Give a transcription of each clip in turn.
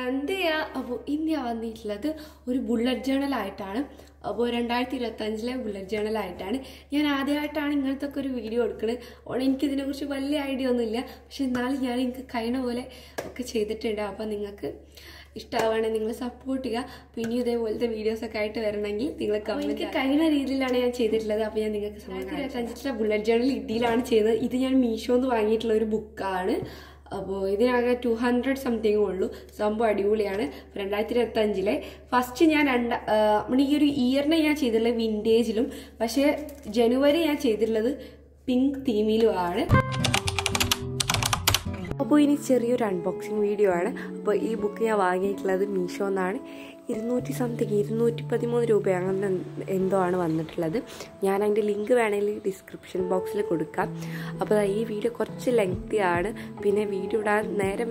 എന്തെയ്യാ അപ്പോൾ ഇന്ന് ഞാൻ വന്നിട്ടുള്ളത് ഒരു ബുള്ളറ്റ് ജേണലായിട്ടാണ്. അപ്പോൾ 2025 ബുള്ളറ്റ് ജേണലായിട്ടാണ്. ഞാൻ ആദ്യമായിട്ടാണ് ഇങ്ങനത്തെ ഒക്കെ ഒരു വീഡിയോ എടുക്കുന്നത്. എനിക്കിതിനെക്കുറിച്ച് വലിയ ഐഡിയ ഒന്നുമില്ല, പക്ഷെ എന്നാലും ഞാൻ എനിക്ക് കഴിയുന്ന പോലെ ഒക്കെ ചെയ്തിട്ടുണ്ട്. അപ്പോൾ നിങ്ങൾക്ക് ഇഷ്ടമാവുകയാണെങ്കിൽ നിങ്ങൾ സപ്പോർട്ട് ചെയ്യുക. പിന്നെ ഇതേപോലത്തെ വീഡിയോസൊക്കെ ആയിട്ട് വരണമെങ്കിൽ നിങ്ങൾ എനിക്ക് കഴിയുന്ന രീതിയിലാണ് ഞാൻ ചെയ്തിട്ടുള്ളത്. അപ്പോൾ ഞാൻ നിങ്ങൾക്ക് 2025 ബുള്ളറ്റ് ജേണൽ ഇതിലാണ് ചെയ്യുന്നത്. ഇത് ഞാൻ മീഷോന്ന് വാങ്ങിയിട്ടുള്ള ഒരു ബുക്കാണ്. അപ്പോൾ ഇതിനാകെ 200 സംതിങ് ഉള്ളൂ. സംഭവം അടിപൊളിയാണ്. 2025 ഫസ്റ്റ് ഞാൻ ഈ ഒരു ഇയറിനെ ഞാൻ ചെയ്തിട്ടുള്ളത് വിൻറ്റേജിലും, പക്ഷേ ജനുവരി ഞാൻ ചെയ്തിട്ടുള്ളത് പിങ്ക് തീമിലുമാണ്. അപ്പോൾ ഇനി ചെറിയൊരു അൺബോക്സിങ് വീഡിയോ ആണ്. അപ്പോൾ ഈ ബുക്ക് ഞാൻ വാങ്ങിയിട്ടുള്ളത് മീഷോന്നാണ്. 213 രൂപ അങ്ങനെ എന്തോ ആണ് വന്നിട്ടുള്ളത്. ഞാൻ അതിൻ്റെ ലിങ്ക് വേണമെങ്കിൽ ഡിസ്ക്രിപ്ഷൻ ബോക്സിൽ കൊടുക്കാം. അപ്പോൾ ഈ വീഡിയോ കുറച്ച് ലെങ്തി ആണ്. പിന്നെ വീഡിയോ ഇടാൻ നേരം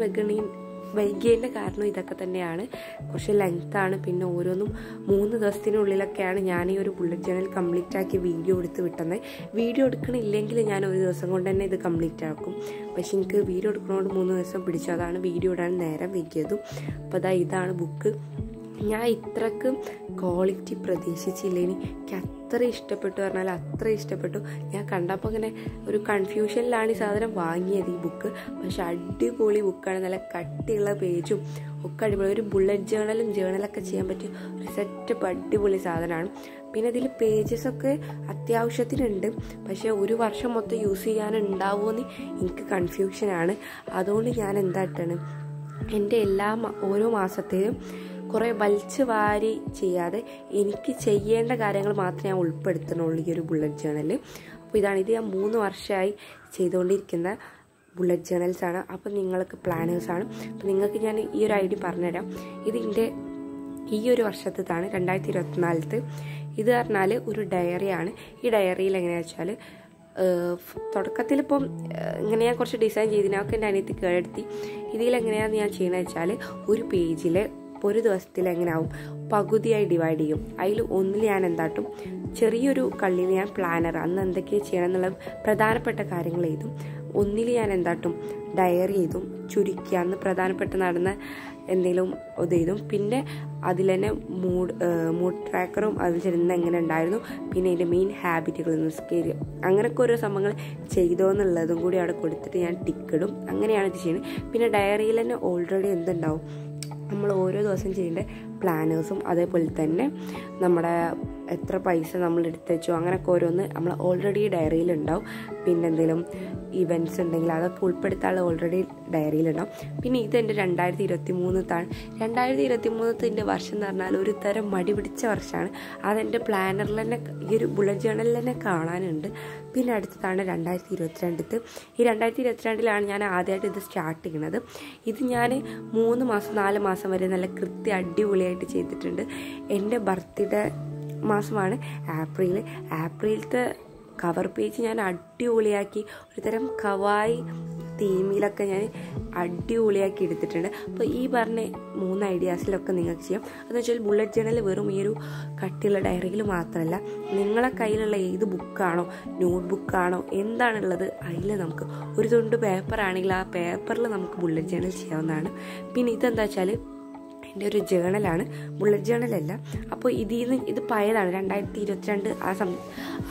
വൈകിയതിൻ്റെ കാരണം ഇതൊക്കെ തന്നെയാണ്. കുറച്ച് ലെങ്ത്താണ്. പിന്നെ ഓരോന്നും 3 ദിവസത്തിനുള്ളിലൊക്കെയാണ് ഞാൻ ഈ ഒരു ബുള്ളറ്റ് ജേണൽ കംപ്ലീറ്റ് ആക്കി വീഡിയോ എടുത്ത് വിട്ടുന്നത്. വീഡിയോ എടുക്കണില്ലെങ്കിൽ ഞാൻ ഒരു ദിവസം കൊണ്ട് തന്നെ ഇത് കംപ്ലീറ്റ് ആക്കും. പക്ഷെ എനിക്ക് വീഡിയോ എടുക്കുന്നതുകൊണ്ട് 3 ദിവസം പിടിച്ചു. അതാണ് വീഡിയോ ഇടാൻ നേരം വൈകിയതും. അപ്പോൾ ഇതാണ് ബുക്ക്. ഞാൻ ഇത്രക്ക് ക്വാളിറ്റി പ്രതീക്ഷിച്ചില്ല. എനിക്ക് അത്ര ഇഷ്ടപ്പെട്ടു പറഞ്ഞാൽ അത്ര ഇഷ്ടപ്പെട്ടു. ഞാൻ കണ്ടപ്പോൾ ഇങ്ങനെ ഒരു കൺഫ്യൂഷനിലാണ് ഈ സാധനം വാങ്ങിയത്, ഈ ബുക്ക്. പക്ഷെ അടിപൊളി ബുക്കാണ്. നല്ല കട്ടിയുള്ള പേജും ഒക്കെ അടിപൊളി. ഒരു ബുള്ളറ്റ് ജേണലൊക്കെ ചെയ്യാൻ പറ്റിയ ഒരു സെറ്റപ്പ് അടിപൊളി സാധനമാണ്. പിന്നെ ഇതിൽ പേജസൊക്കെ അത്യാവശ്യത്തിനുണ്ട്. പക്ഷേ ഒരു വർഷം മൊത്തം യൂസ് ചെയ്യാനുണ്ടാവുമെന്ന് എനിക്ക് കൺഫ്യൂഷനാണ്. അതുകൊണ്ട് ഞാൻ എന്തായിട്ടാണ് എൻ്റെ ഓരോ മാസത്തെയും കുറേ വലിച്ചു വാരി ചെയ്യാതെ എനിക്ക് ചെയ്യേണ്ട കാര്യങ്ങൾ മാത്രമേ ഞാൻ ഉൾപ്പെടുത്തണുള്ളൂ ഈ ഒരു ബുള്ളറ്റ് ജേണലിൽ. അപ്പോൾ ഇത് ഞാൻ 3 വർഷമായി ചെയ്തുകൊണ്ടിരിക്കുന്ന ബുള്ളറ്റ് ജേണൽസാണ്. അപ്പോൾ നിങ്ങൾക്ക് പ്ലാനേഴ്സാണ്. അപ്പോൾ നിങ്ങൾക്ക് ഞാൻ ഈ ഒരു ഐഡിയ പറഞ്ഞുതരാം. ഇതിൻ്റെ ഈ ഒരു വർഷത്തേതാണ് 2024. ഇത് പറഞ്ഞാൽ ഒരു ഡയറിയാണ്. ഈ ഡയറിയിൽ എങ്ങനെയാണെന്ന് വെച്ചാൽ തുടക്കത്തിലിപ്പം ഇങ്ങനെ ഞാൻ കുറച്ച് ഡിസൈൻ ചെയ്തിനൊക്കെ എൻ്റെ അനിയത്തി കേടെടുത്തി. ഇതിലെങ്ങനെയാണെന്ന് ഞാൻ ചെയ്യുന്നത് വെച്ചാൽ ഒരു പേജിൽ ഒരു ദിവസത്തിൽ എങ്ങനെയാവും പകുതിയായി ഡിവൈഡ് ചെയ്യും. അതിൽ ഒന്നിൽ ഞാൻ എന്താട്ടും ചെറിയൊരു കള്ളിയിൽ ഞാൻ പ്ലാനർ അന്ന് എന്തൊക്കെയാണ് ചെയ്യണം എന്നുള്ള പ്രധാനപ്പെട്ട കാര്യങ്ങൾ എഴുതും. ഒന്നിൽ ഞാൻ എന്താട്ടും ഡയറി എഴുതും, ചുരുക്കി അന്ന് പ്രധാനപ്പെട്ട നടന്ന എന്തെങ്കിലും ഇത് എഴുതും. പിന്നെ അതിൽ തന്നെ മൂഡ് ട്രാക്കറും അതിൽ ചെല്ലുന്ന എങ്ങനെ ഉണ്ടായിരുന്നു, പിന്നെ അതിൻ്റെ മെയിൻ ഹാബിറ്റുകൾ സ്കെയിൽ അങ്ങനെയൊക്കെ ഓരോ സംഭവങ്ങൾ ചെയ്തോ എന്നുള്ളതും കൂടി അവിടെ കൊടുത്തിട്ട് ഞാൻ ടിക്കിടും. അങ്ങനെയാണ് ഇത് ചെയ്യുന്നത്. പിന്നെ ഡയറിയിൽ തന്നെ ഓൾറെഡി എന്തുണ്ടാവും നമ്മൾ ഓരോ ദിവസം ചെയ്യേണ്ട പ്ലാനേഴ്സും അതേപോലെ തന്നെ നമ്മുടെ എത്ര പൈസ നമ്മൾ എടുത്ത് വെച്ചോ അങ്ങനെയൊക്കെ ഓരോന്ന് നമ്മൾ ഓൾറെഡി ഡയറിയിലുണ്ടാവും. പിന്നെ എന്തെങ്കിലും ഇവൻറ്റ്സ് ഉണ്ടെങ്കിൽ അതൊക്കെ ഉൾപ്പെടുത്താനുള്ള ഓൾറെഡി ഡയറിയിലുണ്ടാവും. പിന്നെ ഇതെൻ്റെ 2023 2023 വർഷം എന്ന് പറഞ്ഞാൽ ഒരു തരം മടി പിടിച്ച വർഷമാണ്. അതെൻ്റെ പ്ലാനറിൽ തന്നെ ഈ ഒരു ബുള്ളറ്റ് ജേണലിൽ തന്നെ കാണാനുണ്ട്. പിന്നെ അടുത്തതാണ് 2022. ഈ 2022 ഞാൻ ആദ്യമായിട്ട് ഇത് സ്റ്റാർട്ട് ചെയ്യുന്നത്. ഇത് ഞാൻ 3 മാസം 4 മാസം വരെ നല്ല അടിപൊളിയായിട്ട് ചെയ്തിട്ടുണ്ട്. എൻ്റെ ബർത്ത്ഡേ മാസമാണ് ഏപ്രിലത്തെ കവർ പേജ് ഞാൻ അടിപൊളിയാക്കി ഒരു തരം കവായി തീമിലൊക്കെ ഞാൻ അടിപൊളിയാക്കി എടുത്തിട്ടുണ്ട്. അപ്പോൾ ഈ പറഞ്ഞ 3 ഐഡിയാസിലൊക്കെ നിങ്ങൾക്ക് ചെയ്യാം. അതെന്ന് വെച്ചാൽ ബുള്ളറ്റ് ജേണൽ വെറും ഈ ഒരു കട്ടിയുള്ള ഡയറിയിൽ മാത്രമല്ല, നിങ്ങളെ കയ്യിലുള്ള ഏത് ബുക്കാണോ നോട്ട് ബുക്കാണോ എന്താണുള്ളത് അതിൽ നമുക്ക് ഒരു തുണ്ട് പേപ്പറാണെങ്കിൽ ആ പേപ്പറിൽ നമുക്ക് ബുള്ളറ്റ് ജേണൽ ചെയ്യാവുന്നതാണ്. പിന്നെ ഇതെന്താ വെച്ചാൽ എൻ്റെ ഒരു ജേണലാണ്, ബുള്ളറ്റ് ജേണലല്ല. അപ്പോൾ ഇത് പഴയതാണ്, 2022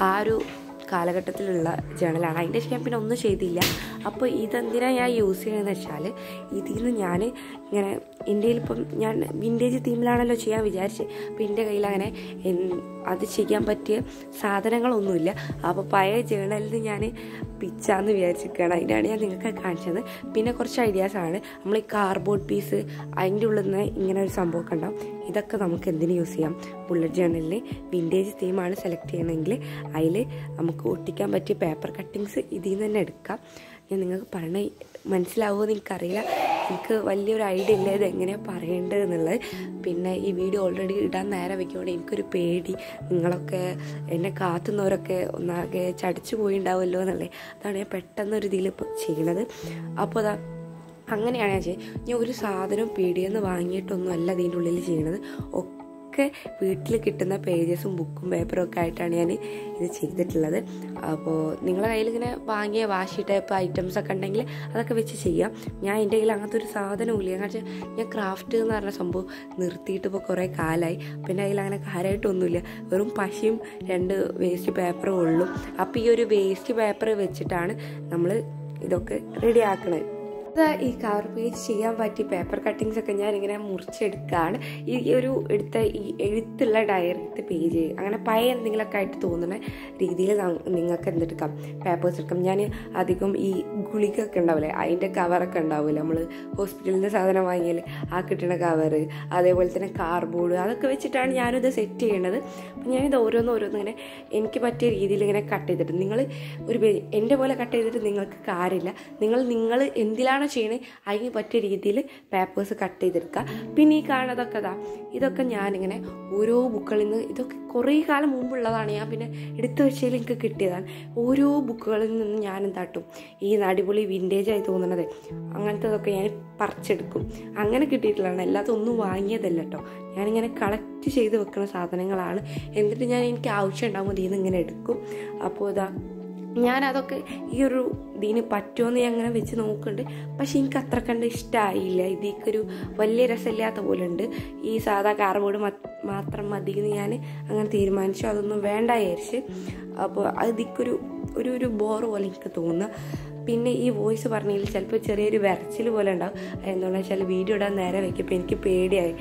ആ ഒരു കാലഘട്ടത്തിലുള്ള ജേണലാണ്. അതിൻ്റെ ശേഷം പിന്നെ ഒന്നും ചെയ്തില്ല. അപ്പോൾ ഇതെന്തിനാണ് ഞാൻ യൂസ് ചെയ്യുന്നതെന്ന് വെച്ചാൽ ഇതിൽ നിന്ന് ഞാൻ ഇങ്ങനെ ഇന്ത്യയിലിപ്പം ഞാൻ വിൻറ്റേജ് തീമിലാണല്ലോ ചെയ്യാൻ വിചാരിച്ചത്. അപ്പോൾ എൻ്റെ കയ്യിൽ അങ്ങനെ അത് ചെയ്യാൻ പറ്റിയ സാധനങ്ങളൊന്നുമില്ല. അപ്പോൾ പഴയ ജേണലിൽ ഞാൻ പിച്ചാന്ന് വിചാരിച്ചിരിക്കുകയാണ്. അതിനാണ് ഞാൻ നിങ്ങൾക്ക് കാണിച്ചത്. പിന്നെ കുറച്ച് ഐഡിയാസാണ്. നമ്മൾ ഈ കാർഡ്ബോർഡ് പീസ് അതിൻ്റെ ഉള്ളിൽ നിന്ന് ഇങ്ങനെ ഒരു സംഭവമൊക്കെ ഉണ്ടാവും. ഇതൊക്കെ നമുക്ക് എന്തിനു യൂസ് ചെയ്യാം? ബുള്ളറ്റ് ജേണലിൽ വിൻറ്റേജ് തീമാണ് സെലക്ട് ചെയ്യണമെങ്കിൽ അതിൽ നമുക്ക് ഒട്ടിക്കാൻ പറ്റിയ പേപ്പർ കട്ടിങ്സ് ഇതിൽ നിന്ന് തന്നെ എടുക്കാം. ഞാൻ നിങ്ങൾക്ക് പറഞ്ഞ മനസ്സിലാവുമോ എന്ന് എനിക്കറിയില്ല. എനിക്ക് വലിയൊരു ഐഡിയ ഇല്ല ഇത് എങ്ങനെയാണ് പറയേണ്ടത് എന്നുള്ളത്. പിന്നെ ഈ വീഡിയോ ഓൾറെഡി ഇടാൻ നേരം വയ്ക്കുമ്പോൾ എനിക്കൊരു പേടി, നിങ്ങളൊക്കെ എന്നെ കാത്തുന്നവരൊക്കെ ഒന്നാകെ ചടിച്ചു പോയിണ്ടാവുമല്ലോ എന്നുള്ളത്. അതാണ് ഞാൻ പെട്ടെന്നൊരു ഇതിൽ ചെയ്യണത്. അപ്പോൾ അങ്ങനെയാണ് ഞാൻ ചെയ്യുന്നത്. ഞാൻ ഒരു സാധനം പീടികയിൽ നിന്ന് വാങ്ങിയിട്ടൊന്നും അല്ല ഇതിൻ്റെ ഉള്ളിൽ ചെയ്യണത്. ഒക്കെ വീട്ടിൽ കിട്ടുന്ന പേജസും ബുക്കും പേപ്പറും ഒക്കെ ആയിട്ടാണ് ഞാൻ ഇത് ചെയ്തിട്ടുള്ളത്. അപ്പോൾ നിങ്ങളുടെ കയ്യിൽ ഇങ്ങനെ വാങ്ങിയ വാഷി ടൈപ്പ് ഐറ്റംസ് ഒക്കെ ഉണ്ടെങ്കിൽ അതൊക്കെ വെച്ച് ചെയ്യാം. ഞാൻ എൻ്റെ കയ്യിൽ അങ്ങനത്തെ ഒരു സാധനവും ഇല്ല. കാരണം ഞാൻ ക്രാഫ്റ്റ് എന്ന് പറഞ്ഞ സംഭവം നിർത്തിയിട്ട് ഇപ്പോൾ കുറേ കാലമായി. പിന്നെ അതിൽ അങ്ങനെ കാര്യമായിട്ടൊന്നുമില്ല, വെറും പശയും 2 വേസ്റ്റ് പേപ്പറും ഉള്ളൂ. അപ്പോൾ ഈ ഒരു വേസ്റ്റ് പേപ്പർ വെച്ചിട്ടാണ് നമ്മൾ ഇതൊക്കെ റെഡി ആക്കണത്. ഈ കവർ പേജ് ചെയ്യാൻ പറ്റിയ പേപ്പർ കട്ടിങ്സ് ഒക്കെ ഞാനിങ്ങനെ മുറിച്ചെടുക്കുകയാണ്. ഈ ഒരു എഴുത്തുള്ള ഡയറിത്തെ പേജ് അങ്ങനെ പഴയ എന്തെങ്കിലുമൊക്കെ ആയിട്ട് തോന്നുന്ന രീതിയിൽ നിങ്ങൾക്ക് എന്തെടുക്കാം, പേപ്പേഴ്സ് എടുക്കാം. ഞാൻ അധികം ഈ ഗുളികയൊക്കെ ഉണ്ടാവില്ലേ, അതിൻ്റെ കവറൊക്കെ ഉണ്ടാവില്ല, നമ്മൾ ഹോസ്പിറ്റലിൽ നിന്ന് സാധനം വാങ്ങിയാൽ ആ കിട്ടുന്ന കവറ്, അതേപോലെ തന്നെ കാർഡ്ബോർഡ്, അതൊക്കെ വെച്ചിട്ടാണ് ഞാനിത് സെറ്റ് ചെയ്യണത്. അപ്പം ഞാനിത് ഓരോന്നും ഇങ്ങനെ എനിക്ക് പറ്റിയ രീതിയിൽ ഇങ്ങനെ കട്ട് ചെയ്തിട്ട്, നിങ്ങൾ ഒരു എൻ്റെ പോലെ കട്ട് ചെയ്തിട്ട് നിങ്ങൾക്ക് കാര്യമില്ല. നിങ്ങൾ എന്തിലാണ് ചെയ്യണേ അതിന് പറ്റിയ രീതിയിൽ പേപ്പേഴ്സ് കട്ട് ചെയ്തെടുക്കുക. പിന്നെ ഈ കാണുന്നതൊക്കെ ഇതൊക്കെ ഞാനിങ്ങനെ ഓരോ ബുക്കുകളിൽ നിന്ന്, ഇതൊക്കെ കുറേ കാലം മുമ്പുള്ളതാണ്, ഞാൻ പിന്നെ എടുത്തു വെച്ചതിൽ എനിക്ക് കിട്ടിയതാണ്. ഓരോ ബുക്കുകളിൽ നിന്ന് ഞാൻ എന്താട്ടും ഈ അടിപൊളി വിൻറ്റേജായി തോന്നണത് അങ്ങനത്തതൊക്കെ ഞാൻ പറിച്ചെടുക്കും. അങ്ങനെ കിട്ടിയിട്ടുള്ളതാണ്, അല്ലാതെ ഒന്നും വാങ്ങിയതല്ല കേട്ടോ. ഞാനിങ്ങനെ കളക്ട് ചെയ്ത് വെക്കുന്ന സാധനങ്ങളാണ്. എന്നിട്ട് എനിക്ക് ആവശ്യം ഉണ്ടാകുമ്പോൾ ഇതിൽ നിന്ന് ഇങ്ങനെ എടുക്കും. അപ്പോൾ ഞാനതൊക്കെ ഈ ഒരു ഇതിന് പറ്റുമെന്ന് ഞാൻ അങ്ങനെ വെച്ച് നോക്കുന്നുണ്ട്. പക്ഷെ എനിക്ക് അത്ര കണ്ട് ഇഷ്ടമായില്ല. ഇതിക്കൊരു വലിയ രസമില്ലാത്ത പോലെ ഉണ്ട്. ഈ സാധാ കാർഡ്ബോർഡ് മാത്രം മതി എന്ന് ഞാൻ അങ്ങനെ തീരുമാനിച്ചു. അതൊന്നും വേണ്ട വിചാരിച്ച്. അപ്പോൾ ഇതിക്കൊരു ബോറ് പോലെ എനിക്ക് തോന്നുക. പിന്നെ ഈ വോയിസ് പറഞ്ഞതിൽ ചിലപ്പോൾ ചെറിയൊരു വിരച്ചിൽ പോലെ ഉണ്ടാവും. എന്തുകൊണ്ടാണെന്ന് വെച്ചാൽ വീഡിയോ ഇടാൻ നേരെ വയ്ക്കുമ്പോൾ എനിക്ക് പേടിയായി,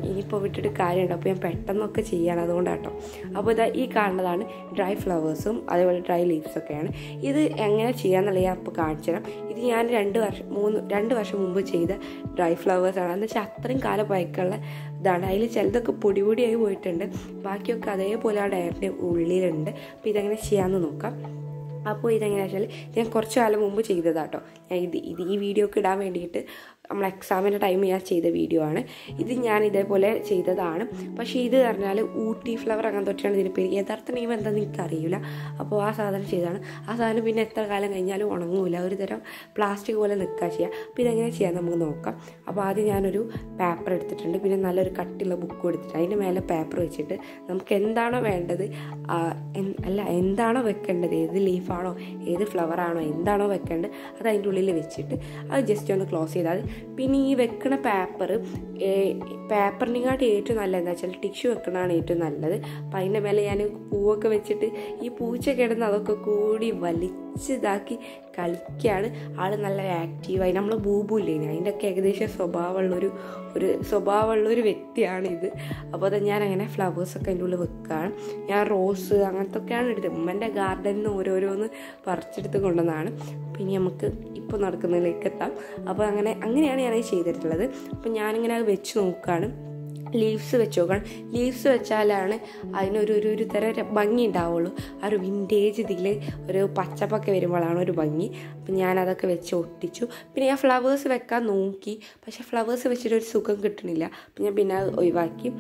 ഇനിയിപ്പോൾ വിട്ടിട്ട് കാര്യമുണ്ട്. അപ്പോൾ ഞാൻ പെട്ടെന്നൊക്കെ ചെയ്യാണ്, അതുകൊണ്ടാട്ടോ. അപ്പോൾ ഈ കാണുന്നതാണ് ഡ്രൈ ഫ്ലവേഴ്സും അതേപോലെ ഡ്രൈ ലീവ്സൊക്കെയാണ്. ഇത് എങ്ങനെ ചെയ്യാമെന്നുള്ള ഞാൻ ഇപ്പോൾ കാണിച്ചു തരാം. ഇത് ഞാൻ 2 വർഷം മുമ്പ് ചെയ്ത ഡ്രൈ ഫ്ലവേഴ്സാണ്. എന്ന് വെച്ചാൽ അത്രയും കാലം പഴക്കമുള്ള ഇതാണ്. അതിൽ ചിലതൊക്കെ പൊടിയായി പോയിട്ടുണ്ട്, ബാക്കിയൊക്കെ അതേപോലെ ആ ഡയറിൻ്റെ ഉള്ളിലുണ്ട്. അപ്പോൾ ഇതെങ്ങനെ ചെയ്യാമെന്ന് നോക്കാം. അപ്പോൾ ഇതെങ്ങനെയാണെന്ന് വെച്ചാൽ ഞാൻ കുറച്ച് കാലം മുമ്പ് ചെയ്തതാട്ടോ. ഞാൻ ഈ വീഡിയോക്ക് ഇടാൻ വേണ്ടിയിട്ട് നമ്മൾ എക്സാമിൻ്റെ ടൈം ഞാൻ ചെയ്ത വീഡിയോ ആണ് ഇത്. ഞാൻ ഇതേപോലെ ചെയ്തതാണ്. പക്ഷേ ഇത് പറഞ്ഞാൽ ഊട്ടി ഫ്ലവർ അങ്ങനത്തെ ഒറ്റയാണ് ഇതിന് പേര്. യഥാർത്ഥ നെയ്മ് എന്താണെന്ന് എനിക്കറിയില്ല. അപ്പോൾ ആ സാധനം ചെയ്തതാണ്. ആ സാധനം പിന്നെ എത്ര കാലം കഴിഞ്ഞാലും ഉണങ്ങൂല, ഒരു തരം പ്ലാസ്റ്റിക് പോലെ നിൽക്കുക ചെയ്യുക. അപ്പോൾ ഇതെങ്ങനെ ചെയ്യാൻ നമുക്ക് നോക്കാം. അപ്പോൾ ആദ്യം ഞാനൊരു പേപ്പർ എടുത്തിട്ടുണ്ട്, പിന്നെ നല്ലൊരു കട്ടിയുള്ള ബുക്കും എടുത്തിട്ട് അതിൻ്റെ മേലെ പേപ്പർ വെച്ചിട്ട് നമുക്ക് എന്താണോ വേണ്ടത്, എന്താണോ വെക്കേണ്ടത്, ഏത് ലീഫാണോ ഏത് ഫ്ലവറാണോ എന്താണോ വെക്കേണ്ടത് അത് അതിൻ്റെ ഉള്ളിൽ വെച്ചിട്ട് അത് ജസ്റ്റ് ഒന്ന് ക്ലോസ് ചെയ്താൽ. പിന്നെ ഈ വെക്കണ പേപ്പറിനെക്കാട്ട് ഏറ്റവും നല്ലത് എന്താ വെച്ചാൽ ടിഷ്യൂ വെക്കണതാണ് ഏറ്റവും നല്ലത്. അപ്പം അതിൻ്റെ മേലെ ഞാൻ പൂവൊക്കെ വെച്ചിട്ട് ഈ പൂച്ച കിടന്ന് അതൊക്കെ കൂടി വലിച്ചിതാക്കി കളിക്കുകയാണ്. ആൾ നല്ല ആക്റ്റീവായി. നമ്മൾ ബൂബുല്ലേ, അതിൻ്റെയൊക്കെ ഏകദേശം സ്വഭാവമുള്ളൊരു വ്യക്തിയാണിത്. അപ്പോൾ ഞാൻ അങ്ങനെ ഫ്ലവേഴ്സൊക്കെ അതിൻ്റെ ഉള്ളിൽ വെക്കുകയാണ്. ഞാൻ റോസ് അങ്ങനത്തെ ഒക്കെയാണ് എടുത്തത്. ഉമ്മൻ്റെ ഗാർഡനിൽ നിന്ന് ഓരോന്ന് പറിച്ചെടുത്ത് കൊണ്ടുവന്നതാണ്. പിന്നെ നമുക്ക് ഇപ്പോൾ നടക്കുന്നതിലേക്ക് എത്താം. അപ്പോൾ അങ്ങനെയാണ് ഞാനത് ചെയ്തിട്ടുള്ളത്. അപ്പോൾ ഞാനിങ്ങനെ അത് വെച്ച് നോക്കുകയാണ്. ലീവ്സ് വെച്ച് നോക്കണം. ലീവ്സ് വെച്ചാലാണ് അതിനൊരു തരം ഭംഗി ഉണ്ടാവുള്ളൂ. ആ ഒരു വിൻറ്റേജ് ഇതിൽ ഒരു പച്ചപ്പൊക്കെ വരുമ്പോഴാണ് ഒരു ഭംഗി. അപ്പം ഞാനതൊക്കെ വെച്ച് ഒട്ടിച്ചു. പിന്നെ ഞാൻ ഫ്ലവേഴ്സ് വെക്കാൻ നോക്കി, പക്ഷേ ഫ്ലവേഴ്സ് വെച്ചിട്ടൊരു സുഖം കിട്ടണില്ല. അപ്പം ഞാൻ പിന്നെ അത് ഒഴിവാക്കി.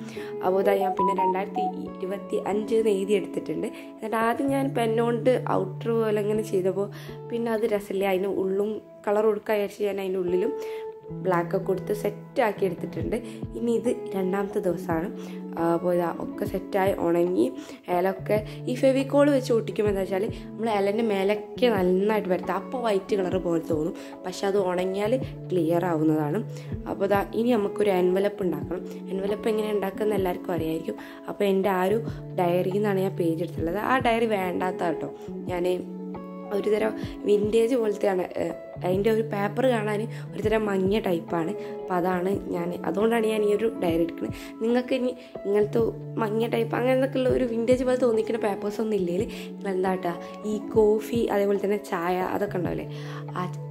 അപ്പോൾ ഞാൻ പിന്നെ 2025 എഴുതി എടുത്തിട്ടുണ്ട്. എന്നിട്ട് ആദ്യം ഞാൻ പെന്നുകൊണ്ട് ഔട്ടർ പോലെ ഇങ്ങനെ ചെയ്തപ്പോൾ പിന്നെ അത് രസമില്ല. അതിന് ഉള്ളും കളർ കൊടുക്കാൻ വിചാരിച്ച് ഞാൻ അതിൻ്റെ ഉള്ളിലും ബ്ലാക്കൊക്കെ കൊടുത്ത് സെറ്റാക്കി എടുത്തിട്ടുണ്ട്. ഇനി ഇത് 2ാമത്തെ ദിവസമാണ്. അപ്പോൾ ഒക്കെ സെറ്റായി ഉണങ്ങി. ഇലൊക്കെ ഈ ഫെവിക്കോൾ വെച്ച് ഒട്ടിക്കുമ്പോൾ എന്താ വെച്ചാൽ നമ്മൾ ഇലൻ്റെ മേലൊക്കെ നന്നായിട്ട് വരുത്തുക. അപ്പോൾ വൈറ്റ് കളർ പോലെ തോന്നും, പക്ഷെ അത് ഉണങ്ങിയാൽ ക്ലിയർ ആവുന്നതാണ്. അപ്പോൾ ഇനി നമുക്കൊരു എൻവലപ്പ് ഉണ്ടാക്കണം. എൻവലപ്പ് എങ്ങനെ ഉണ്ടാക്കുന്നത് എല്ലാവർക്കും അറിയായിരിക്കും. അപ്പോൾ എൻ്റെ ആ ഒരു ഡയറിയിൽ നിന്നാണ് ഞാൻ പേജ് എടുത്തിട്ടുള്ളത്. ആ ഡയറി വേണ്ടാത്ത കേട്ടോ, ഞാൻ ഒരു തരം വിൻറ്റേജ് പോലത്തെയാണ്. അതിൻ്റെ ഒരു പേപ്പർ കാണാൻ ഒരു തരം മങ്ങിയ ടൈപ്പാണ്. അപ്പോൾ അതുകൊണ്ടാണ് ഞാൻ ഈ ഒരു ഡയറി എടുക്കുന്നത്. നിങ്ങൾക്ക് ഇനി ഇങ്ങനത്തെ മങ്ങിയ ടൈപ്പ് അങ്ങനത്തെ ഉള്ള ഒരു വിൻറ്റേജ് പോലെ തോന്നിക്കുന്ന പേപ്പേഴ്സ് ഒന്നും ഇല്ലെങ്കിൽ നിങ്ങൾ എന്താട്ടാ ഈ കോഫി അതേപോലെ തന്നെ ചായ അതൊക്കെ ഉണ്ടാവില്ലേ,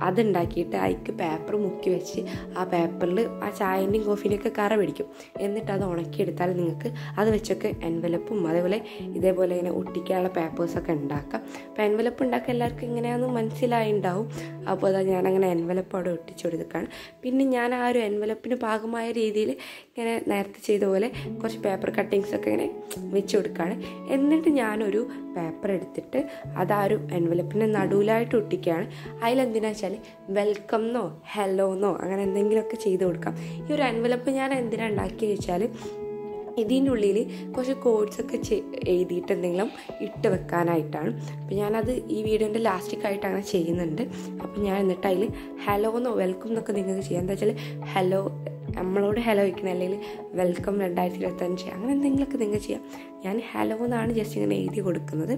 അതുണ്ടാക്കിയിട്ട് അതിക്ക് പേപ്പർ മുക്കി വെച്ച് ആ പേപ്പറിൽ ആ ചായൻ്റെയും കോഫീൻ്റെയൊക്കെ കറ പിടിക്കും. എന്നിട്ട് അത് ഉണക്കിയെടുത്താൽ നിങ്ങൾക്ക് അത് വെച്ചൊക്കെ എൻവലപ്പും അതേപോലെ ഇതേപോലെ ഇങ്ങനെ ഒട്ടിക്കാനുള്ള പേപ്പേഴ്സൊക്കെ ഉണ്ടാക്കാം. അപ്പോൾ എൻവലപ്പ് ഉണ്ടാക്കാൻ എല്ലാവർക്കും ഇങ്ങനെയാണെന്ന് മനസ്സിലായിട്ടുണ്ടാവും. അപ്പോൾ ഞാനങ്ങനെ എൻവലപ്പ് അവിടെ ഒട്ടിച്ചു കൊടുക്കുകയാണ്. പിന്നെ ഞാൻ ആ ഒരു എൻവലപ്പിന് പാകമായ രീതിയിൽ ഇങ്ങനെ നേരത്തെ ചെയ്ത പോലെ കുറച്ച് പേപ്പർ കട്ടിങ്സൊക്കെ ഇങ്ങനെ വെച്ച് കൊടുക്കുകയാണ്. എന്നിട്ട് ഞാനൊരു പേപ്പർ എടുത്തിട്ട് അത് ആ ഒരു എൻവലപ്പിൻ്റെ നടുവിലായിട്ട് ഒട്ടിക്കുകയാണ്. അതിലെന്തിനാ വെച്ചാൽ വെൽക്കം എന്നോ ഹലോ എന്നോ അങ്ങനെ എന്തെങ്കിലുമൊക്കെ ചെയ്ത് കൊടുക്കാം. ഈ ഒരു എൻവലപ്പ് ഞാൻ എന്തിനാണ് ഉണ്ടാക്കിയെന്ന് വെച്ചാൽ ഇതിൻ്റെ ഉള്ളിൽ കുറച്ച് കോഡ്സൊക്കെ എഴുതിയിട്ട് എന്തെങ്കിലും ഇട്ട് വെക്കാനായിട്ടാണ്. അപ്പോൾ ഞാനത് ഈ വീഡിയോൻ്റെ ലാസ്റ്റിക്കായിട്ട് അങ്ങനെ ചെയ്യുന്നുണ്ട്. അപ്പോൾ ഞാൻ എന്നിട്ട് അതിൽ ഹലോ എന്നോ വെൽക്കം എന്നൊക്കെ നിങ്ങൾക്ക് ചെയ്യാം. എന്താ വെച്ചാൽ ഹലോ നമ്മളോട് ഹലോ വയ്ക്കണം, അല്ലെങ്കിൽ വെൽക്കം 2025 അങ്ങനെ എന്തെങ്കിലുമൊക്കെ നിങ്ങൾക്ക് ചെയ്യാം. ഞാൻ ഹലോ എന്നാണ് ജസ്റ്റ് ഇങ്ങനെ എഴുതി കൊടുക്കുന്നത്.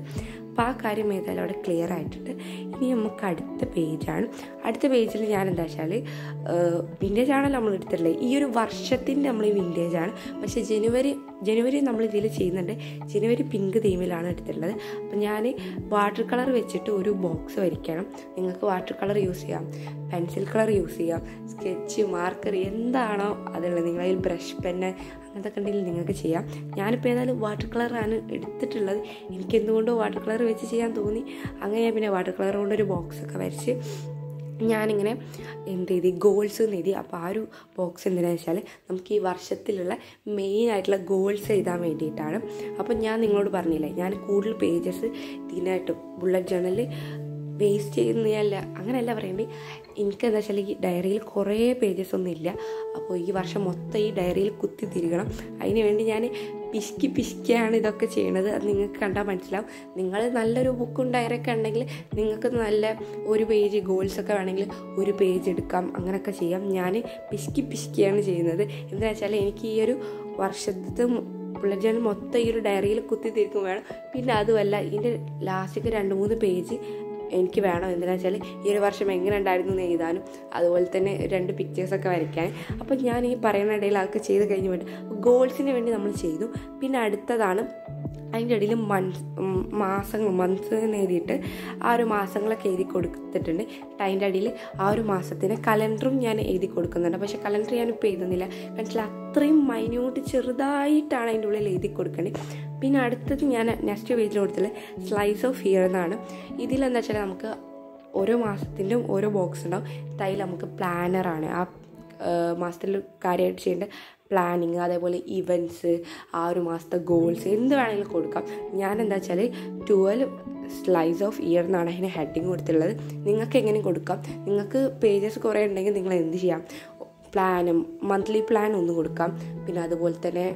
അപ്പോൾ ആ കാര്യം ഏതായാലും അവിടെ ക്ലിയർ ആയിട്ടുണ്ട്. ഇനി നമുക്ക് അടുത്ത പേജാണ്. അടുത്ത പേജിൽ ഞാൻ എന്താ വെച്ചാൽ വിൻറ്റേജ് ആണല്ലോ നമ്മൾ എടുത്തിട്ടുള്ളത്, ഈ ഒരു വർഷത്തിൻ്റെ നമ്മൾ ഈ വിൻറ്റേജാണ്. പക്ഷേ ജനുവരി നമ്മൾ ഇതിൽ ചെയ്യുന്നുണ്ട്. ജനുവരി പിങ്ക് തീമിലാണ് എടുത്തിട്ടുള്ളത്. അപ്പം ഞാൻ വാട്ടർ കളർ വെച്ചിട്ട് ഒരു ബോക്സ് വരയ്ക്കണം. നിങ്ങൾക്ക് വാട്ടർ കളർ യൂസ് ചെയ്യാം, പെൻസിൽ കളർ യൂസ് ചെയ്യാം, സ്കെച്ച്, മാർക്കർ എന്താണോ അതുള്ളത്, നിങ്ങളതിൽ ബ്രഷ് പെന്ന് അങ്ങനത്തെ ഉണ്ടെങ്കിൽ നിങ്ങൾക്ക് ചെയ്യാം. ഞാനിപ്പോൾ ഏതായാലും വാട്ടർ കളറാണ് എടുത്തിട്ടുള്ളത്. എനിക്കെന്തുകൊണ്ടോ വാട്ടർ കളർ വെച്ച് ചെയ്യാൻ തോന്നി. അങ്ങനെ ഞാൻ പിന്നെ വാട്ടർ കളർ കൊണ്ടൊരു ബോക്സൊക്കെ വരച്ച് ഞാനിങ്ങനെ എന്ത് ചെയ്തി, ഗോൾസ് എഴുതി. അപ്പോൾ ആ ഒരു ബോക്സ് എന്തിനാണെന്ന് വെച്ചാൽ നമുക്ക് ഈ വർഷത്തിലുള്ള മെയിനായിട്ടുള്ള ഗോൾസ് എഴുതാൻ വേണ്ടിയിട്ടാണ്. അപ്പോൾ ഞാൻ നിങ്ങളോട് പറഞ്ഞില്ലേ, ഞാൻ കൂടുതൽ പേജസ് ഇതിനായിട്ട് ബുള്ളറ്റ് ജേർണലിൽ വേസ്റ്റ് ചെയ്യുന്നതല്ല, അങ്ങനെയല്ല പറയേണ്ടത്. എനിക്കെന്താ വെച്ചാൽ ഈ ഡയറിയിൽ കുറേ പേജസ് ഒന്നും ഇല്ല. അപ്പോൾ ഈ വർഷം മൊത്തം ഈ ഡയറിയിൽ കുത്തി തിരികണം. അതിന് വേണ്ടി ഞാൻ പിശുക്കിയാണ് ഇതൊക്കെ ചെയ്യണത്. അത് നിങ്ങൾക്ക് കണ്ടാൽ മനസ്സിലാവും. നിങ്ങൾ നല്ലൊരു ബുക്കും ഡയറിയൊക്കെ ഉണ്ടെങ്കിൽ നിങ്ങൾക്ക് നല്ല ഒരു പേജ് ഗോൾസൊക്കെ വേണമെങ്കിൽ ഒരു പേജ് എടുക്കാം, അങ്ങനെയൊക്കെ ചെയ്യാം. ഞാൻ പിശുക്കിയാണ് ചെയ്യുന്നത്. എന്താ വെച്ചാൽ എനിക്ക് ഈ ഒരു വർഷത്തെ ബുള്ളറ്റ് ജേർണൽ മൊത്തം ഈ ഒരു ഡയറിയിൽ കുത്തി തിരിക്കും വേണം. പിന്നെ അതുമല്ല ഇതിൻ്റെ ലാസ്റ്റൊക്കെ 2-3 പേജ് എനിക്ക് വേണം. എന്തിനാ വെച്ചാൽ ഈ ഒരു വർഷം എങ്ങനെ ഉണ്ടായിരുന്നു എന്ന് എഴുതാനും അതുപോലെ തന്നെ 2 പിക്ചേഴ്സൊക്കെ വരയ്ക്കാൻ. അപ്പോൾ ഞാൻ ഈ പറയുന്ന ഇടയിൽ അതൊക്കെ ചെയ്ത് കഴിഞ്ഞ് വേണ്ടി ഗോൾസിന് വേണ്ടി നമ്മൾ ചെയ്തു. പിന്നെ അടുത്തതാണ് അതിൻ്റെ ഇടയിൽ മന്ത്സ് എന്ന് എഴുതിയിട്ട് ആ ഒരു മാസങ്ങളൊക്കെ എഴുതി കൊടുത്തിട്ടുണ്ട്. അതിൻ്റെ അടിയിൽ ആ ഒരു മാസത്തിന് കലണ്ടറും ഞാൻ എഴുതി കൊടുക്കുന്നുണ്ട്. പക്ഷേ കലണ്ടർ ഞാനിപ്പോൾ എഴുതുന്നില്ല, കാരണം അത്രയും മൈന്യൂട്ട് ചെറുതായിട്ടാണ് അതിൻ്റെ ഉള്ളിൽ എഴുതി കൊടുക്കേണ്ടത്. പിന്നെ അടുത്തത് ഞാൻ നെക്സ്റ്റ് പേജിൽ കൊടുത്തത് സ്ലൈസ് ഓഫ് ഇയർ എന്നാണ്. ഇതിലെന്താ വെച്ചാൽ നമുക്ക് ഓരോ മാസത്തിൻ്റെയും ഓരോ ബോക്സ് ഉണ്ടാവും. അതിൽ നമുക്ക് പ്ലാനറാണ് ആ മാസത്തിൽ കാര്യമായിട്ട് ചെയ്യേണ്ട പ്ലാനിങ്, അതേപോലെ ഇവൻറ്റ്സ്, ആ ഒരു മാസത്തെ ഗോൾസ് എന്ത് വേണമെങ്കിലും കൊടുക്കാം. ഞാൻ എന്താ വെച്ചാൽ 12 സ്ലൈസ് ഓഫ് ഇയർ എന്നാണ് അതിന് ഹെഡിങ് കൊടുത്തിട്ടുള്ളത്. നിങ്ങൾക്ക് എങ്ങനെ കൊടുക്കാം, നിങ്ങൾക്ക് പേജസ് കുറേ ഉണ്ടെങ്കിൽ നിങ്ങൾ എന്ത് ചെയ്യാം, പ്ലാനും മന്ത്ലി പ്ലാൻ ഒന്ന് കൊടുക്കാം. പിന്നെ അതുപോലെ തന്നെ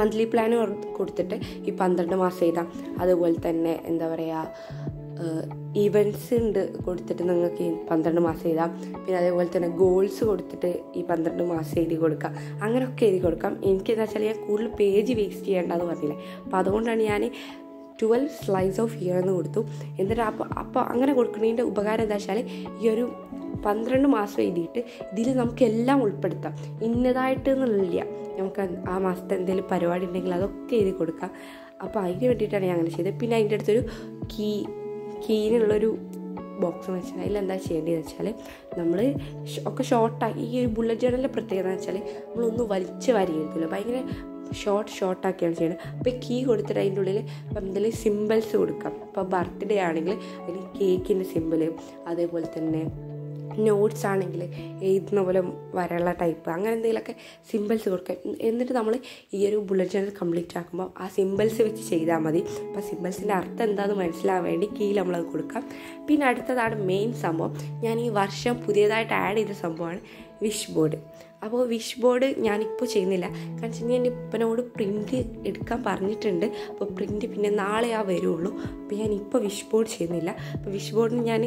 മന്ത്ലി പ്ലാൻ കൊടുത്തിട്ട് ഈ 12 മാസം എഴുതാം. അതുപോലെ തന്നെ എന്താ പറയുക, ഇവൻറ്റ്സ് ഉണ്ട് കൊടുത്തിട്ട് നിങ്ങൾക്ക് ഈ 12 മാസം എഴുതാം. പിന്നെ അതേപോലെ തന്നെ ഗോൾസ് കൊടുത്തിട്ട് ഈ 12 മാസം എഴുതി കൊടുക്കാം. അങ്ങനെയൊക്കെ എഴുതി കൊടുക്കാം. എനിക്കെന്താ വെച്ചാൽ ഞാൻ കൂടുതൽ പേജ് വേസ്റ്റ് ചെയ്യേണ്ടതെന്ന് പറഞ്ഞില്ലേ, അപ്പോൾ അതുകൊണ്ടാണ് ഞാൻ 12 സ്ലൈസ് ഓഫ് ഇയർ എന്ന് കൊടുത്തു. എന്നിട്ട് അപ്പോൾ അങ്ങനെ കൊടുക്കുന്നതിൻ്റെ ഉപകാരം എന്താ വെച്ചാൽ ഈ ഒരു 12 മാസം എഴുതിയിട്ട് ഇതിൽ നമുക്കെല്ലാം ഉൾപ്പെടുത്താം. ഇന്നതായിട്ട് എന്നുള്ളില്ല, നമുക്ക് ആ മാസത്തെ എന്തെങ്കിലും പരിപാടി ഉണ്ടെങ്കിൽ അതൊക്കെ എഴുതി കൊടുക്കാം. അപ്പോൾ അതിന് വേണ്ടിയിട്ടാണ് ഞാൻ അങ്ങനെ ചെയ്തത്. പിന്നെ അതിൻ്റെ അടുത്തൊരു കീനുള്ളൊരു ബോക്സ് വെച്ചാൽ അതിലെന്താ ചെയ്യേണ്ടതെന്ന് വെച്ചാൽ നമ്മൾ ഒക്കെ ഷോർട്ടാക്കി, ഈ ഒരു ബുള്ളറ്റ് ജേർണലിൻ്റെ പ്രത്യേകത എന്ന് വെച്ചാൽ നമ്മളൊന്നും വലിച്ച് വാരി എഴുതില്ല, ഭയങ്കര ഷോർട്ടാക്കിയാണ് ചെയ്യുന്നത്. അപ്പോൾ കീ കൊടുത്തിട്ട് അതിൻ്റെ ഉള്ളിൽ ഇപ്പം എന്തെങ്കിലും സിമ്പിൾസ് കൊടുക്കാം. ഇപ്പോൾ ബർത്ത്ഡേ ആണെങ്കിൽ അതിന് കേക്കിൻ്റെ സിമ്പിൾ, അതേപോലെ തന്നെ നോട്ട്സ് ആണെങ്കിൽ എഴുതുന്ന പോലെ വരയുള്ള ടൈപ്പ്, അങ്ങനെ എന്തെങ്കിലുമൊക്കെ സിമ്പിൾസ് കൊടുക്കാം. എന്നിട്ട് നമ്മൾ ഈ ഒരു ബുള്ളറ്റ് ജേർണൽ കംപ്ലീറ്റ് ആക്കുമ്പോൾ ആ സിമ്പിൾസ് വെച്ച് ചെയ്താൽ മതി. അപ്പോൾ സിമ്പിൾസിൻ്റെ അർത്ഥം എന്താണെന്ന് മനസ്സിലാവാൻ വേണ്ടി കീയിൽ നമ്മളത് കൊടുക്കാം. പിന്നെ അടുത്തതാണ് മെയിൻ സംഭവം, ഞാൻ ഈ വർഷം പുതിയതായിട്ട് ആഡ് ചെയ്ത സംഭവമാണ് വിഷ് ബോർഡ്. അപ്പോൾ വിഷ് ബോർഡ് ഞാനിപ്പോൾ ചെയ്യുന്നില്ല, കാരണം ഞാൻ ഇപ്പനോട് പ്രിൻറ്റ് എടുക്കാൻ പറഞ്ഞിട്ടുണ്ട്. അപ്പോൾ പ്രിൻറ്റ് പിന്നെ നാളെ വരുള്ളൂ. അപ്പോൾ ഞാനിപ്പോൾ വിഷ് ബോർഡ് ചെയ്യുന്നില്ല. അപ്പോൾ വിഷ് ബോർഡിന് ഞാൻ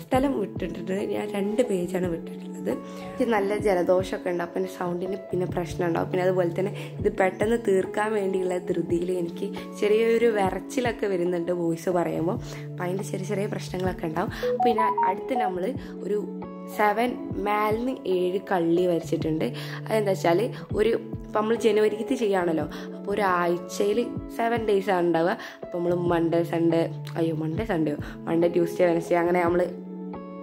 സ്ഥലം വിട്ടിട്ടുണ്ട്, ഞാൻ 2 പേജാണ് വിട്ടിട്ടുള്ളത്. ഇത് നല്ല ജലദോഷമൊക്കെ ഉണ്ട്, അപ്പം എൻ്റെ സൗണ്ടിന് പിന്നെ പ്രശ്നം ഉണ്ടാവും. പിന്നെ അതുപോലെ തന്നെ ഇത് പെട്ടെന്ന് തീർക്കാൻ വേണ്ടിയുള്ള ധൃതിയിൽ എനിക്ക് ചെറിയൊരു വിറച്ചിലൊക്കെ വരുന്നുണ്ട് വോയിസ് പറയുമ്പോൾ. അപ്പോൾ അതിൻ്റെ ചെറിയ പ്രശ്നങ്ങളൊക്കെ ഉണ്ടാവും. പിന്നെ അടുത്ത് നമ്മൾ ഒരു 7 മേലിന് 7 കള്ളി വരച്ചിട്ടുണ്ട്. അതെന്താ വെച്ചാൽ ഇപ്പം നമ്മൾ ജനുവരിക്ക് ചെയ്യുകയാണല്ലോ, അപ്പോൾ ഒരാഴ്ചയിൽ 7 ഡേയ്സാണ് ഉണ്ടാവുക. അപ്പോൾ നമ്മൾ മൺഡേ ട്യൂസ്ഡേ വെനസ്ഡേ അങ്ങനെ നമ്മൾ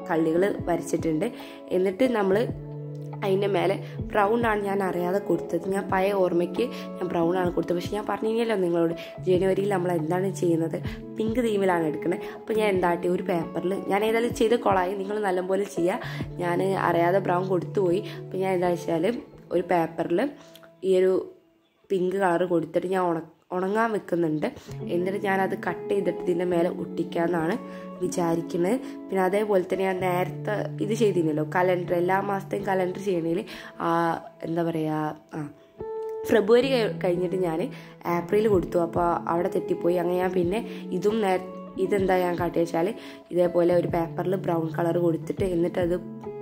കള്ളികൾ വരച്ചിട്ടുണ്ട്. എന്നിട്ട് നമ്മൾ അതിൻ്റെ മേലെ ബ്രൗൺ ആണ് ഞാൻ അറിയാതെ കൊടുത്തത്. ഞാൻ പഴയ ഓർമ്മയ്ക്ക് ഞാൻ ബ്രൗൺ ആണ് കൊടുത്തത്. പക്ഷെ ഞാൻ പറഞ്ഞില്ലല്ലോ നിങ്ങളോട്, ജനുവരിയിൽ നമ്മൾ എന്താണ് ചെയ്യുന്നത്, പിങ്ക് തീമിലാണ് എടുക്കുന്നത്. അപ്പോൾ ഞാൻ എന്താട്ടി ഒരു പേപ്പറിൽ ഞാൻ ഏതായാലും ചെയ്ത് കൊളായി, നിങ്ങൾ നല്ലപോലെ ചെയ്യുക. ഞാൻ അറിയാതെ ബ്രൗൺ കൊടുത്തുപോയി. അപ്പോൾ ഞാൻ എന്താ വെച്ചാൽ ഒരു പേപ്പറിൽ ഈ ഒരു പിങ്ക് കളർ കൊടുത്തിട്ട് ഞാൻ ഉണങ്ങാൻ വെക്കുന്നുണ്ട്. എന്നിട്ട് ഞാനത് കട്ട് ചെയ്തിട്ട് ഇതിൻ്റെ മേലെ ഒട്ടിക്കാമെന്നാണ് വിചാരിക്കുന്നത്. പിന്നെ അതേപോലെ തന്നെ ഞാൻ നേരത്തെ ഇത് ചെയ്തിരുന്നല്ലോ കലണ്ടർ, എല്ലാ മാസത്തെയും കലണ്ടർ ചെയ്യണതിൽ എന്താ പറയുക ഫെബ്രുവരി കഴിഞ്ഞിട്ട് ഞാൻ ഏപ്രിൽ കൊടുത്തു. അപ്പോൾ അവിടെ തെറ്റിപ്പോയി. അങ്ങനെ ഞാൻ പിന്നെ ഇതെന്താ ഞാൻ കാട്ടി വെച്ചാൽ ഇതേപോലെ ഒരു പേപ്പറിൽ ബ്രൗൺ കളർ കൊടുത്തിട്ട് എന്നിട്ടത്